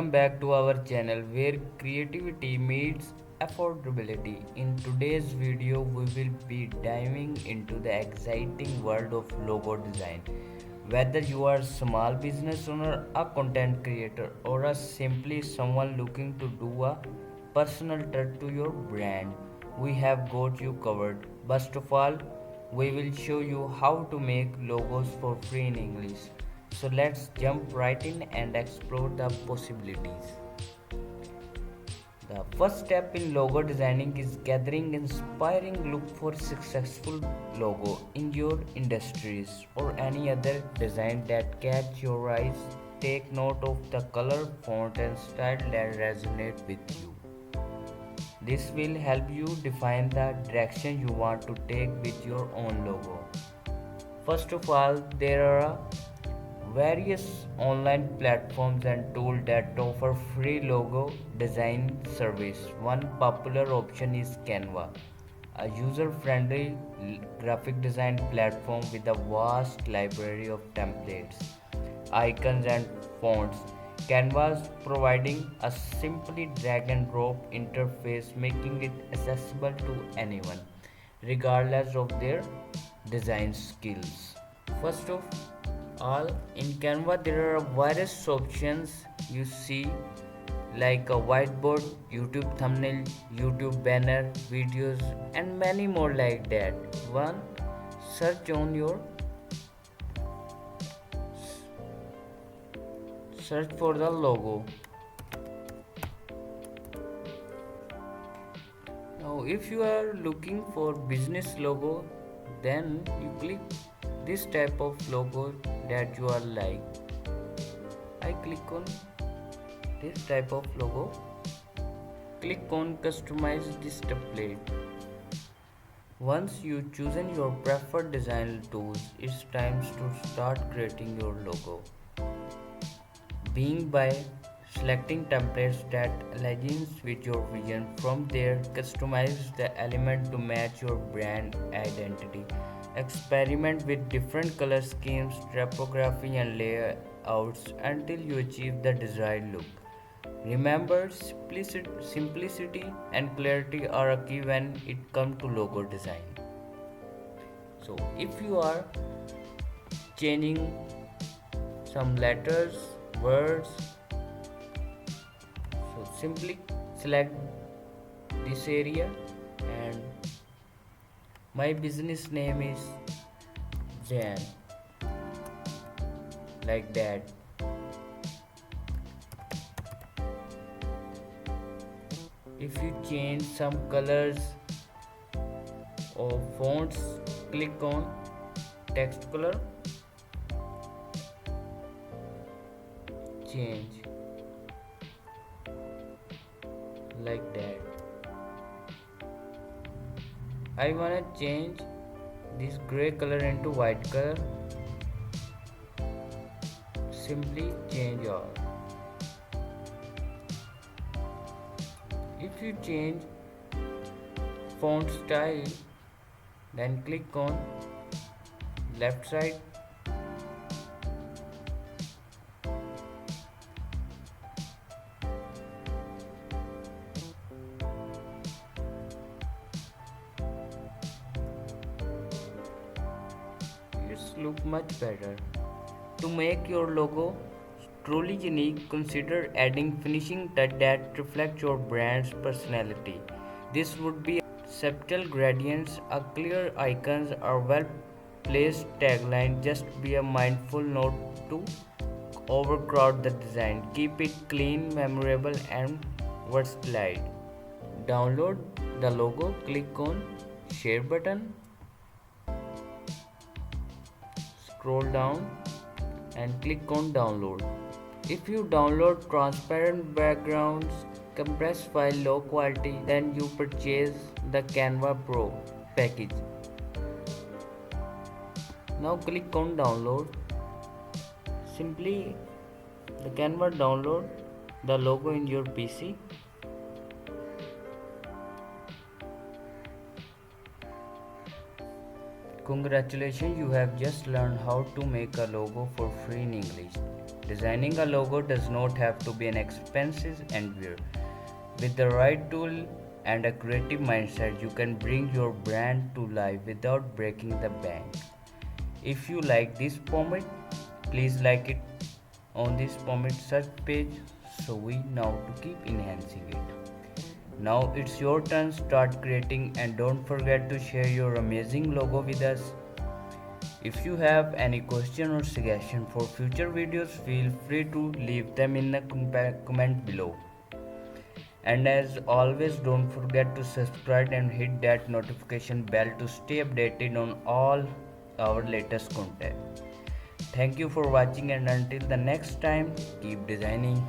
welcome back to our channel where creativity meets affordability. In today's video, we will be diving into the exciting world of logo design. Whether you are a small business owner, a content creator, or a simply someone looking to do a personal touch to your brand, we have got you covered. First of all, we will show you how to make logos for free in English. So let's jump right in and explore the possibilities. The first step in logo designing is gathering inspiring look for successful logo in your industries or any other design that catch your eyes. Take note of the color, font and style that resonate with you. This will help you define the direction you want to take with your own logo. First of all, there are various online platforms and tools that offer free logo design service. One popular option is Canva, a user-friendly graphic design platform with a vast library of templates, icons and fonts. Canvas providing a simply drag and drop interface making it accessible to anyone regardless of their design skills. First of all, in Canva there are various options you see like a whiteboard, YouTube thumbnail, YouTube banner, videos, and many more like that. One, search for the logo. Now, if you are looking for business logo, then you click this type of logo that you are like. I click on this type of logo. Click on customize this template. Once you chosen your preferred design tools, it's time to start creating your logo. Being by selecting templates that aligns with your vision. From there, customize the element to match your brand identity. Experiment with different color schemes, typography and layouts until you achieve the desired look. Remember, simplicity and clarity are a key when it comes to logo design. So, if you are changing some letters, words, so simply select this area and my business name is Jan, like that. If you change some colors or fonts, click on text color, change like that. I wanna change this gray color into white color. Simply change all. If you change font style, then click on left side. It's look much better. To make your logo truly unique, consider adding finishing touch that reflect your brand's personality. This would be subtle gradients, a clear icons, or well placed tagline. Just be a mindful note to overcrowd the design. Keep it clean, memorable, and versatile. Download the logo. Click on share button. Scroll down and click on download. If you download transparent backgrounds, compressed file low quality, then you purchase the Canva Pro package. Now click on download. Simply the Canva download the logo in your PC. Congratulations, you have just learned how to make a logo for free in English. Designing a logo does not have to be an expensive endeavor. With the right tool and a creative mindset, you can bring your brand to life without breaking the bank. If you like this pomade, please like it on this pomade search page so we know to keep enhancing it. Now it's your turn, start creating and don't forget to share your amazing logo with us. If you have any question or suggestion for future videos, feel free to leave them in the comment below. And as always, don't forget to subscribe and hit that notification bell to stay updated on all our latest content. Thank you for watching, and until the next time, keep designing.